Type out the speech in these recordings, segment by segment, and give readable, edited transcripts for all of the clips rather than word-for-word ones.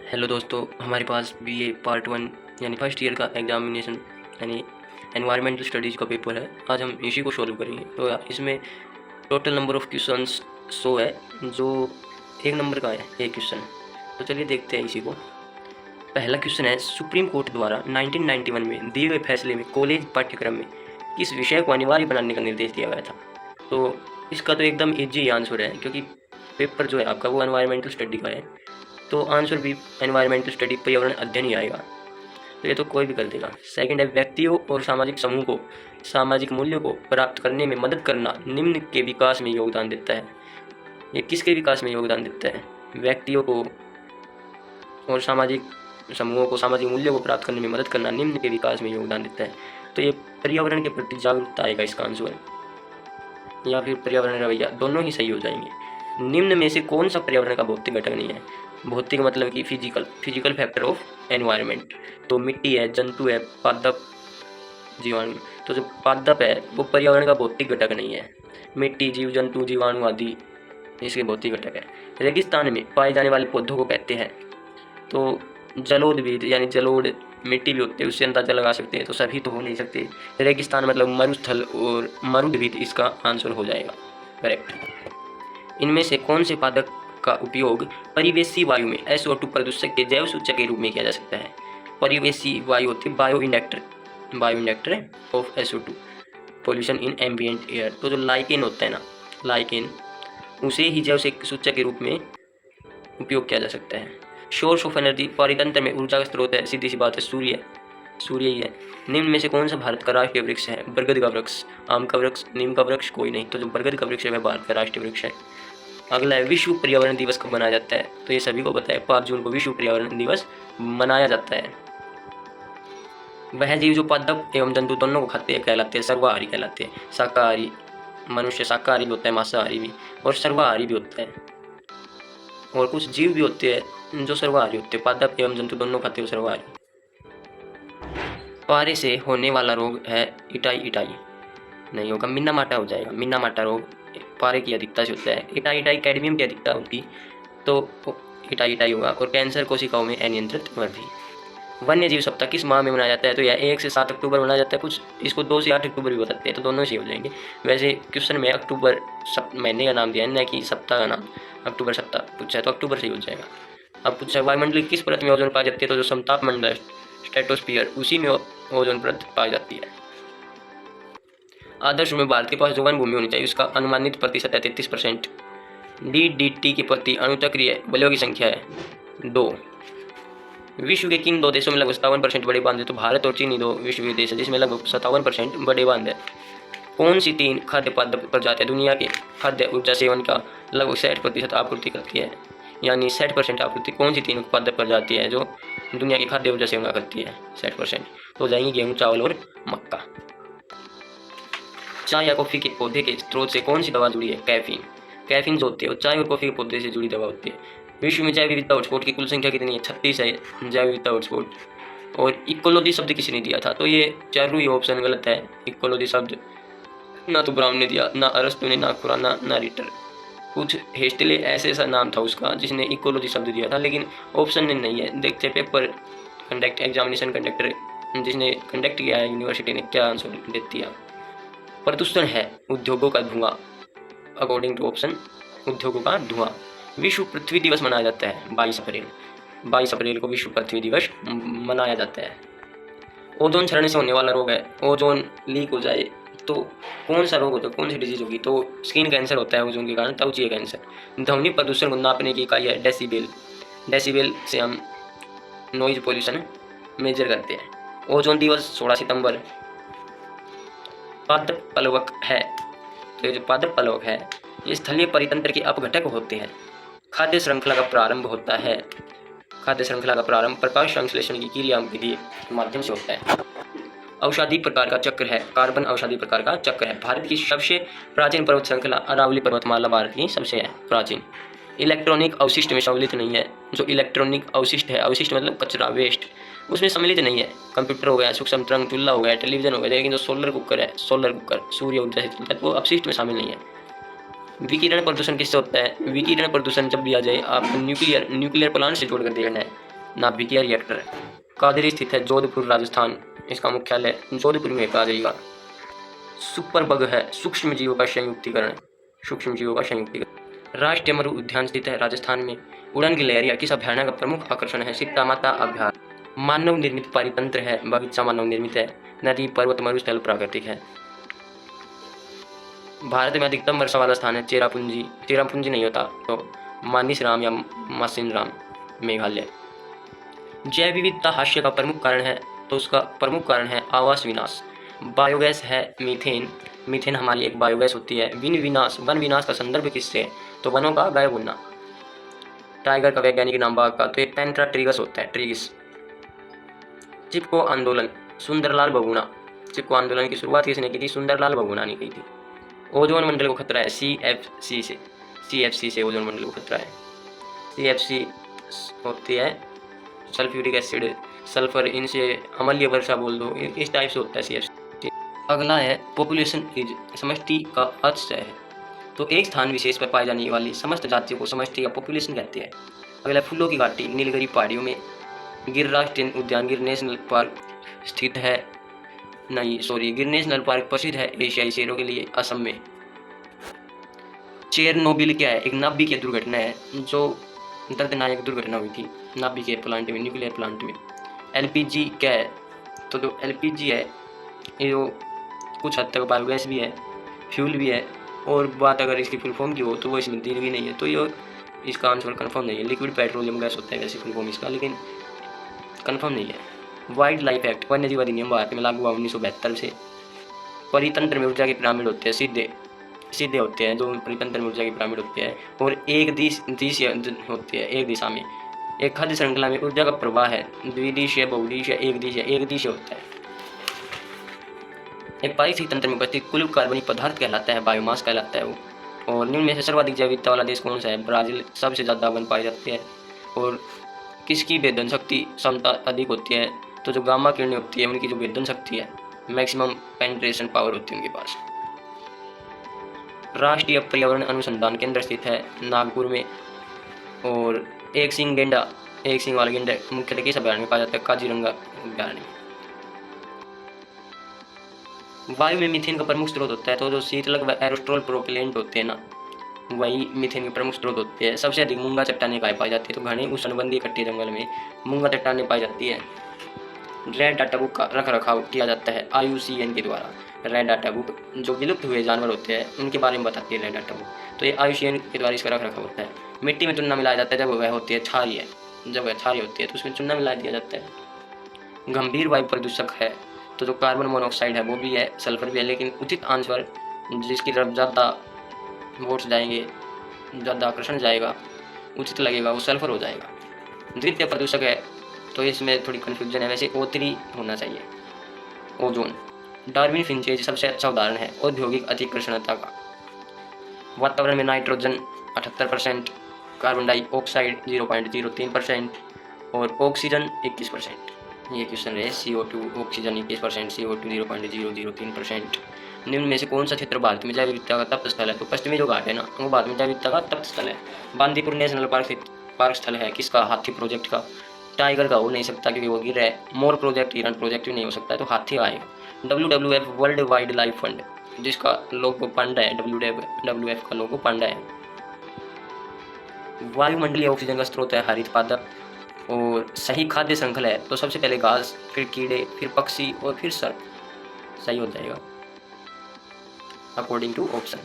Hello दोस्तों, हमारे पास BA part 1 यानी फर्स्ट ईयर का एग्जामिनेशन यानी एनवायरमेंटल स्टडीज़ का पेपर है। आज हम इसी को सॉल्व करेंगे। तो इसमें टोटल नंबर ऑफ़ क्वेश्चंस 100 है, जो 1 नंबर का है एक क्वेश्चन। तो चलिए देखते हैं इसी को। पहला क्वेश्चन है, सुप्रीम कोर्ट द्वारा 1991 में दिए गए फैसले में कॉलेज पाठ्यक्रम में किस विषय को अनिवार्य बनाने का निर्देश दिया गया था। तो इसका तो एकदम ईजी आंसर है, क्योंकि पेपर जो है आपका वो एनवायरमेंटल स्टडी का है, तो आंसर भी एनवायरमेंटल स्टडी पर्यावरण अध्ययन ही आएगा। तो ये तो कोई भी कर देगा। सेकंड है, व्यक्तियों और सामाजिक समूह को सामाजिक मूल्यों को प्राप्त करने में मदद करना निम्न के विकास में योगदान देता है। ये किसके विकास में योगदान देता है? व्यक्तियों को और सामाजिक समूहों को सामाजिक मूल्यों को प्राप्त करने में मदद करना निम्न के विकास में योगदान देता है। तो ये पर्यावरण के प्रति जागरूकता आएगा इसका आंसर, या फिर पर्यावरण रवैया, दोनों ही सही हो जाएंगे। निम्न में से कौन सा पर्यावरण का भौतिक घटक नहीं है? भौतिक मतलब कि फिजिकल फैक्टर ऑफ एनवायरनमेंट। तो मिट्टी है, जंतु है, पादप, जीवाणु। तो जो पादप है वो पर्यावरण का भौतिक घटक नहीं है। मिट्टी, जीव जंतु, जीवाणु आदि इसके भौतिक घटक है। रेगिस्तान में पाए जाने वाले पौधों को कहते हैं। तो जलोद्भिद यानी जलोढ़ मिट्टी भी होती है, उससे अंदाजा लगा सकते हैं। तो सभी तो हो नहीं सकते। रेगिस्तान मतलब मरुस्थल और मरुद्भिद इसका आंसर हो जाएगा करेक्ट। इनमें से कौन से पादप का उपयोग परिवेशी वायु में SO2 प्रदूषक के जैव सूचक के रूप में किया जा सकता है? परिवेशी वायु होती है bio inductor of SO2 pollution in ambient air. तो जो लाइकेन होता है ना, लाइकेन, उसे ही जैव सूचक के रूप में उपयोग किया जा सकता है। सोर्स ऑफ एनर्जी, परितंत्र में ऊर्जा का स्रोत है, सीधी सी बात है, सूर्य ही है। निम्न में से कौन सा भारत का राष्ट्रीय वृक्ष है? बरगद का वृक्ष, आम का वृक्ष, नीम का वृक्ष, कोई नहीं। तो जो बरगद का वृक्ष है वह भारत का राष्ट्रीय वृक्ष है। अगला है, विश्व पर्यावरण दिवस कब मनाया जाता है? तो ये सभी को पता है, 5 जून को विश्व पर्यावरण दिवस मनाया जाता है। वह जीव जो पादप एवं जंतु दोनों को खाते हैं कहलाते हैं सर्वाहारी कहलाते हैं। शाकाहारी, मनुष्य शाकाहारी भी होता है, मांसाहारी भी, और सर्वाहारी भी होता है। और कुछ जीव भी होते हैं जो सर्वाहारी होते हैं, पादप एवं जंतु दोनों खाते हैं सर्वाहारी। पारे से होने वाला रोग है इटाई नहीं होगा, मिन्नामाटा हो जाएगा। मिन्नामाटा रोग पारे की अधिकता से होता है। इटाई कैडमियम की अधिकता होती तो इटाई होगा। और कैंसर कोशिकाओं में अनियंत्रित वृद्धि। वन्य जीव सप्ताह किस माह में मनाया जाता है? तो यह 1 से 7 अक्टूबर मनाया जाता है। कुछ इसको 2 से 8 अक्टूबर भी बताते हैं, तो दोनों से हो जाएंगे। वैसे क्वेश्चन में अक्टूबर महीने का नाम दिया है, न कि सप्ताह का नाम। अक्टूबर सप्ताह पूछा है तो अक्टूबर से ही हो जाएगा। अब पूछा वायुमंडल किस परत में ओजोन पाई जाती है? तो जो समताप मंडल स्ट्रेटोस्फीयर, उसी में ओजोन परत पाई जाती है। आदर्श में भारत के पास जो वन भूमि होनी चाहिए उसका अनुमानित प्रतिशत है 33%। DDT के प्रति अणुचक्रीय बलों की संख्या है 2। विश्व के किन 2 देशों में लगभग 57% बड़े बांध है? तो भारत और चीन ही 2 विश्व के देश है जिसमें लगभग 57% बड़े बांध है। कौन सी 3 खाद्य पदार्थ प्रजातियां दुनिया के खाद्य ऊर्जा सेवन का लगभग 60% आपूर्ति करती है? यानी 60% आपूर्ति कौन सी 3 उत्पादक प्रजाति है जो दुनिया की खाद्य ऊर्जा सेवन करती है 60%? तो हो जाएंगी गेहूँ, चावल और मक्का। चाय या कॉफ़ी के पौधे के स्रोत से कौन सी दवा जुड़ी है? कैफीन जो होती है वो चाय और कॉफ़ी के पौधे से जुड़ी दवा होती है। विश्व में जैव विविधता हॉटस्पॉट की कुल संख्या कितनी है? 36 है जैव विविधता हॉटस्पॉट। और इकोलॉजी शब्द किसने दिया था? तो ये चारों ही ऑप्शन गलत है। इकोलॉजी शब्द ना तो ब्राउन ने दिया, ना अरस्तु ने, ना खुराना, ना रिटर। कुछ हेस्टले ऐसा नाम था उसका जिसने इकोलॉजी शब्द दिया था, लेकिन ऑप्शन में नहीं है। देखते पेपर एग्जामिनेशन कंडक्टर जिसने कंडक्ट किया है यूनिवर्सिटी ने क्या आंसर दे दिया। प्रदूषण है उद्योगों का धुआं, अकॉर्डिंग टू ऑप्शन उद्योगों का धुआं। विश्व पृथ्वी दिवस मनाया जाता है 22 अप्रैल को विश्व पृथ्वी दिवस मनाया जाता है। ओजोन क्षरण से होने वाला रोग है, ओजोन लीक हो जाए तो कौन सा रोग होता है, कौन सी डिजीज होगी? तो स्किन कैंसर होता है ओजोन के कारण, त्वचीय कैंसर। ध्वनि प्रदूषण को नापने की इकाई है डेसीबेल से हम नॉइज पोल्यूशन मेजर करते हैं। ओजोन दिवस 16 सितंबर। पादप प्लवक है, तो ये जो पादप प्लवक है ये स्थलीय परितंत्र के अपघटक होते हैं। खाद्य श्रृंखला का प्रारंभ होता है, खाद्य श्रृंखला का प्रारंभ प्रकाश संश्लेषण की क्रिया विधि के माध्यम से होता है। औषधि प्रकार का चक्र है, कार्बन औषधि प्रकार का चक्र है। भारत की सबसे प्राचीन पर्वत श्रृंखला अरावली पर्वतमाला भारत की सबसे प्राचीन। इलेक्ट्रॉनिक अवशिष्ट में सम्मिलित नहीं है। जो इलेक्ट्रॉनिक अवशिष्ट है, अवशिष्ट मतलब कचरा, वेस्ट, उसमें सम्मिलित नहीं है। कंप्यूटर हो गया, सूक्ष्म तरंग चूल्हा हो गया, टेलीविजन हो गया, लेकिन जो सोलर कुकर सूर्य ऊर्जा से चलता है, वो अपशिष्ट में शामिल नहीं है। विकिरण प्रदूषण किससे होता है? विकिरण प्रदूषण जब भी आ जाए आप न्यूक्लियर प्लांट से जोड़कर देखना है। नाभिकीय रिएक्टर है। कादरी स्थित है जोधपुर राजस्थान, इसका मुख्यालय जोधपुर में कादरी का। सुपर बग है सूक्ष्म जीवों का संयुक्तिकरण, सूक्ष्म जीवों का संयुक्तिकरण। राष्ट्रीय मरु उद्यान स्थित है राजस्थान में। उड़न की लहरिया किस अभ्यारण्य का प्रमुख आकर्षण है? सीता माता अभ्यारण्य। मानव निर्मित परितंत्र है, बगीचा मानव निर्मित है। नदी पर्वत मरुस्थल प्राकृतिक है। भारत में अधिकतम वर्षा वाला स्थान है चेरापूंजी, चेरापूंजी नहीं होता तो मानिसराम या मासिनराम, मेघालय। जैव विविधता हास्य का प्रमुख कारण है, तो उसका प्रमुख कारण है आवास विनाश। बायोगैस है मीथेन, मीथेन हमारी एक बायोगैस होती है। वन विनाश का संदर्भ किससे है? तो वनों का गायब होना। टाइगर का वैज्ञानिक नाम बाघ का, तो ये पैंथेरा ट्रिगस होता है, ट्रिगस। चिपको आंदोलन, सुंदरलाल बहुगुणा। चिपको आंदोलन की शुरुआत किसने की थी? सुंदरलाल बहुगुणा ने की थी। ओजोन मंडल को खतरा है CFC से ओजोन मंडल को खतरा है। CFC होती है सल्फ्यूरिक एसिड, सल्फर, इनसे अम्लीय वर्षा बोल दो, इस टाइप से होता है CFC। अगला है पॉपुलेशन इज, समष्टि का अर्थ है, तो एक स्थान विशेष पर पाई जाने वाली समस्त जातियों को समष्टि या पॉपुलेशन कहते हैं। अगला फूलों की घाटी, नीलगिरी पहाड़ियों में। गिर राष्ट्रीय उद्यान, गिर नेशनल पार्क स्थित है, गिर नेशनल पार्क प्रसिद्ध है एशियाई शेरों के लिए, असम में। चेरनोबिल क्या है? एक नाभिकीय दुर्घटना है, जो दर्दनाक दुर्घटना हुई थी नाभिकीय प्लांट में, न्यूक्लियर प्लांट में। LPG क्या है? तो जो LPG है ये जो कुछ हद तक बायोगैस भी है, फ्यूल भी है, और बात अगर इसकी फुल फॉर्म की हो तो वो इसमें दी भी नहीं है, तो ये इसका आंसर कंफर्म नहीं है। लिक्विड पेट्रोलियम गैस होता है वैसे फुल फॉर्म इसका, लेकिन कंफर्म नहीं है। वाइल्ड लाइफ एक्ट, वन्यजीव अधिनियम भारत में लागू हुआ 1972 से। परितंत्र में ऊर्जा के पिरामिड होते हैं, सीधे होते हैं, जो परितंत्र में ऊर्जा की पिरामिड होती है, और एक दिश होती है, एक दिशा में। एक खाद्य श्रृंखला में ऊर्जा का प्रवाह है, द्विदिशीय, बहुदिशीय, एक दिशीय होता है। एक पारिस्थितिक तंत्र में उपस्थित कुल कार्बनिक पदार्थ कहलाता है, बायोमास कहलाता है वो। और निम्न में से सर्वाधिक जैव विविधता वाला देश कौन सा है? ब्राजील, सबसे ज़्यादा वन पाई जाती है। और किसकी भेदन शक्ति क्षमता अधिक होती है? तो जो गामा किरणें होती है उनकी जो भेदन शक्ति है, मैक्सिमम पेनिट्रेशन पावर होती है उनके पास। राष्ट्रीय पर्यावरण अनुसंधान केंद्र स्थित है नागपुर में। और एक सिंग गेंडा, एक सिंग वाला गेंडा मुख्यतः किस अभ्यारण्य में पाया जाता है? काजीरंगा अभ्यारण्य। वायु में मीथेन का प्रमुख स्रोत होता है, तो जो शीतलक व एरोस्ट्रोल प्रोपेलेंट होते हैं ना, वही मीथेन के प्रमुख स्रोत होते हैं। सबसे अधिक मूंगा चट्टानें पाई जाती है, तो घने उष्णबंधीय कट्टे जंगल में मूंगा चट्टानें पाई जाती है। रेड डाटा बुक का रख रखाव किया जाता है IUCN के द्वारा। रेड डाटा बुक जो विलुप्त हुए जानवर होते हैं उनके बारे में बताती है रेड डाटा बुक, तो ये IUCN के द्वारा इसका रख रखाव होता है। मिट्टी में चूना मिलाया जाता है जब वह होती है क्षारीय, जब वह क्षारीय होती है तो उसमें चूना मिला दिया जाता है। गंभीर वायु प्रदूषक है, तो जो कार्बन मोनोऑक्साइड है वो भी है, सल्फर भी है, लेकिन उचित आंसर जिसकी तरफ ज़्यादा वोट्स जाएंगे, ज़्यादा आकर्षण जाएगा, उचित लगेगा, वो सल्फर हो जाएगा। द्वितीय प्रदूषक है, तो इसमें थोड़ी कन्फ्यूजन है, वैसे O3 होना चाहिए, ओजोन। डार्विन फिंचेज सबसे अच्छा उदाहरण है औद्योगिक अतिकृष्णता का। वातावरण में नाइट्रोजन 78%, कार्बन डाइऑक्साइड 0.03% और ऑक्सीजन 21%। ये क्वेश्चन है। CO2 oxygen 21%, CO2 0.003%। निम्न में से कौन सा क्षेत्र भारत में जैव विविधता का तप्त स्थल है? तो पश्चिमी जो घाट है ना, वो भारत में जैव विविधता का तप्त स्थल है। बांदीपुर नेशनल पार्क स्थल है किसका? हाथी प्रोजेक्ट का। टाइगर का हो नहीं सकता क्योंकि वो गिर है। मोर प्रोजेक्ट, हिरण प्रोजेक्ट भी नहीं हो सकता है, तो हाथी आएगा। WWF world wild life fund, जिसका लोगो पांडा है, WWF का लोगो पांडा है। वायुमंडलीय ऑक्सीजन का स्रोत है हरित पादप। और सही खाद्य श्रृंखला है, तो सबसे पहले घास, फिर कीड़े, फिर पक्षी और फिर सर्प, सही हो जाएगा अकॉर्डिंग टू ऑप्शन।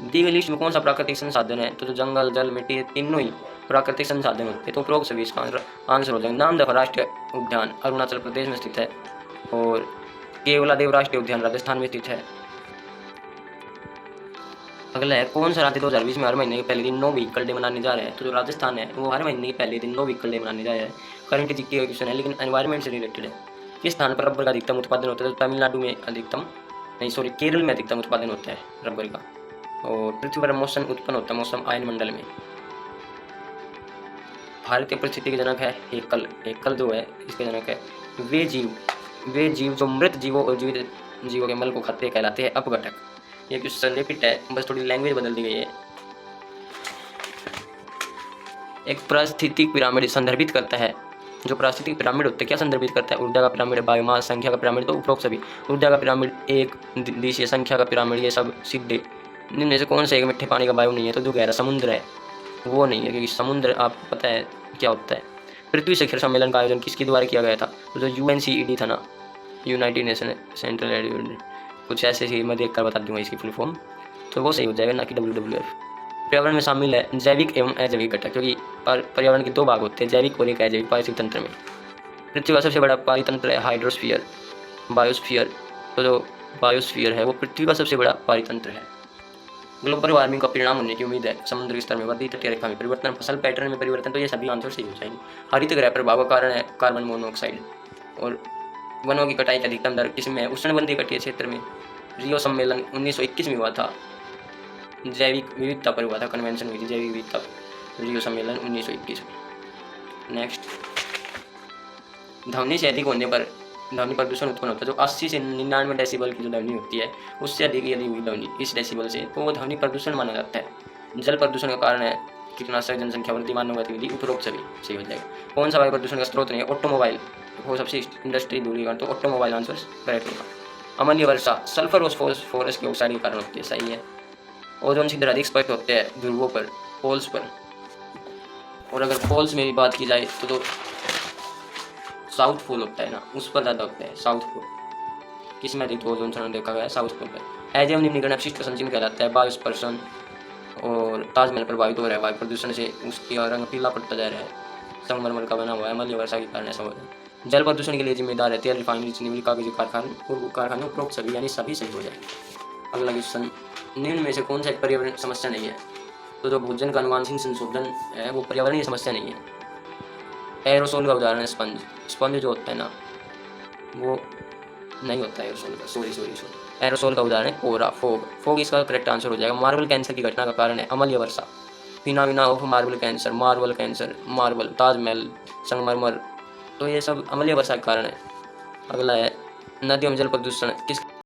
दी गई लिस्ट में कौन सा प्राकृतिक संसाधन है? तो जो जंगल, जल, मिट्टी, तीनों ही प्राकृतिक संसाधन होते हैं, तो उपरोक्त सभी इसका आंसर हो जाएगा। नामदफा राष्ट्रीय उद्यान अरुणाचल प्रदेश में स्थित है, और केवलादेव राष्ट्रीय उद्यान राजस्थान में स्थित है। अगला है कौन सा राज्य 2020 में हर महीने के पहले दिन नो व्हीकल डे मनाने जा रहे हैं? तो जो राजस्थान है वो हर महीने के पहले दिन नो व्हीकल डे मनाने जा रहा है। करंट जीके का क्वेश्चन है, लेकिन एनवायरमेंट से रिलेटेड है। किस स्थान पर रबर का अधिकतम उत्पादन होता है? तो तमिलनाडु में केरल में अधिकतम उत्पादन होता है रबर का। और पृथ्वी पर मौसम उत्पन्न होता है मौसम आयन मंडल में। भारतीय परिस्थिति के जनक है हेक्कल। हेक्कल जो है इसके जनक है। वे जीव जो मृत जीवों और जीवित जीवों के मल को खाते कहलाते हैं अपघटक। ये क्वेश्चन रिपीट है, बस थोड़ी लैंग्वेज बदल दी गई है। एक पारिस्थितिक पिरामिड संदर्भित करता है। जो पारिस्थितिक पिरामिड होते हैं क्या संदर्भित करता है? ऊर्जा का पिरामिड, बायोमास, संख्या का पिरामिड, तो उपरोक्त सभी। ऊर्जा का पिरामिड, एक दिशीय, संख्या का पिरामिड, ये सब सीधे। निम्न से कौन सा एक मीठे पानी का बायो नहीं है? तो जो गहरा समुद्र है वो नहीं है, क्योंकि समुद्र आपको पता है क्या होता है। पृथ्वी शिखर सम्मेलन का आयोजन किसके द्वारा किया गया था? तो जो UNCED था ना, यूनाइटेड नेशन सेंट्रल एडिड, कुछ ऐसे ही मैं देख कर बता दूंगा इसकी फुल फॉर्म, तो वो सही हो जाएगा, ना कि WWF। पर्यावरण में शामिल है जैविक एवं अजैविक घटक, क्योंकि पर्यावरण के दो भाग होते हैं, जैविक और एक अजैविक पारिस्थितिक तंत्र में। पृथ्वी का सबसे बड़ा पारितंत्र है हाइड्रोस्फीयर, बायोस्फीयर। तो जो बायोस्फीयर है वो पृथ्वी का सबसे बड़ा पारितंत्र है। ग्लोबल वार्मिंग का परिणाम होने की उम्मीद है। समुद्र के स्तर में वृद्धि, तटीय रेखा में परिवर्तन, फसल पैटर्न में परिवर्तन, तो ये सभी आंसर सही हो जाएंगे। हरित गृह प्रभाव का कारण है कार्बन मोनोऑक्साइड। और वनों की कटाई की अधिकतम दर किसमें है? उष्णकटिबंधीय तटीय क्षेत्र में। रियो सम्मेलन 1921 में हुआ था, जैविक विविधता पर हुआ था, कन्वेंशन हुई थी जैविक विविधता, रियो सम्मेलन 1921 में। नेक्स्ट, ध्वनि से अधिक होने पर ध्वनि प्रदूषण उत्पन्न होता है। जो 80 से 99 डेसिबल की जो ध्वनि होती है, उससे अधिक यदि हुई ध्वनि इस डेसिबल से, तो वो ध्वनि प्रदूषण माना जाता है। जल प्रदूषण का कारण है कीटनाशक, जनसंख्या वृद्धि, मानव गतिविधि, उपरोक्त सभी सही हो जाएगा। कौन सा वायु प्रदूषण का स्रोत नहीं है? ऑटोमोबाइल, वो सबसे इंडस्ट्री दूरी, तो ऑटोमोबाइल आंसर करेक्ट होगा। अम्लीय वर्षा सल्फर और फॉस्फोरस के ऑक्साइड के कारण होती है, सही है। ओजोन छिद्र अधिक स्पष्ट होते हैं ध्रुवों पर, पोल्स पर। और अगर पोल्स में भी बात की जाए तो साउथ पोल होता है ना, उस पर ज़्यादा होता है साउथ पोल। किसमें अधिक ओजोन क्षरण देखा गया है? साउथ पोल पर। एजम निम्नकरण अपशिष्ट संचित कहलाता है। वायु स्पर्शन और ताजमहल प्रभावित हो रहा है वायु प्रदूषण से, उसका रंग पीला पड़ता जा रहा है, संगमरमर का बना हुआ है, अम्लीय वर्षा के कारण ऐसा हो रहा है। जल प्रदूषण के लिए जिम्मेदार है तेल, रिफाइनरी, चीनी, कागज कारखाने, उपरोक्त सभी, यानी सभी सही हो जाए। अगला क्वेश्चन, निम्न में से कौन सा एक पर्यावरण समस्या नहीं है? तो जो भोजन का अनुवांशिक संशोधन है वो पर्यावरणीय समस्या नहीं है। एरोसोल का उदाहरण है स्पंज। स्पंज जो होता है ना वो नहीं होता है एरोसोल का, सॉरी। एरोसोल का उदाहरण है कोरा, फोग इसका करेक्ट आंसर हो जाएगा। मार्बल कैंसर की घटना का कारण है अम्लीय वर्षा। Phenomena of marble cancer, marble, Taj Mahal, संगमरमर, तो ये सब अम्लीय वर्षा के कारण है। अगला है नदियों में जल प्रदूषण किसके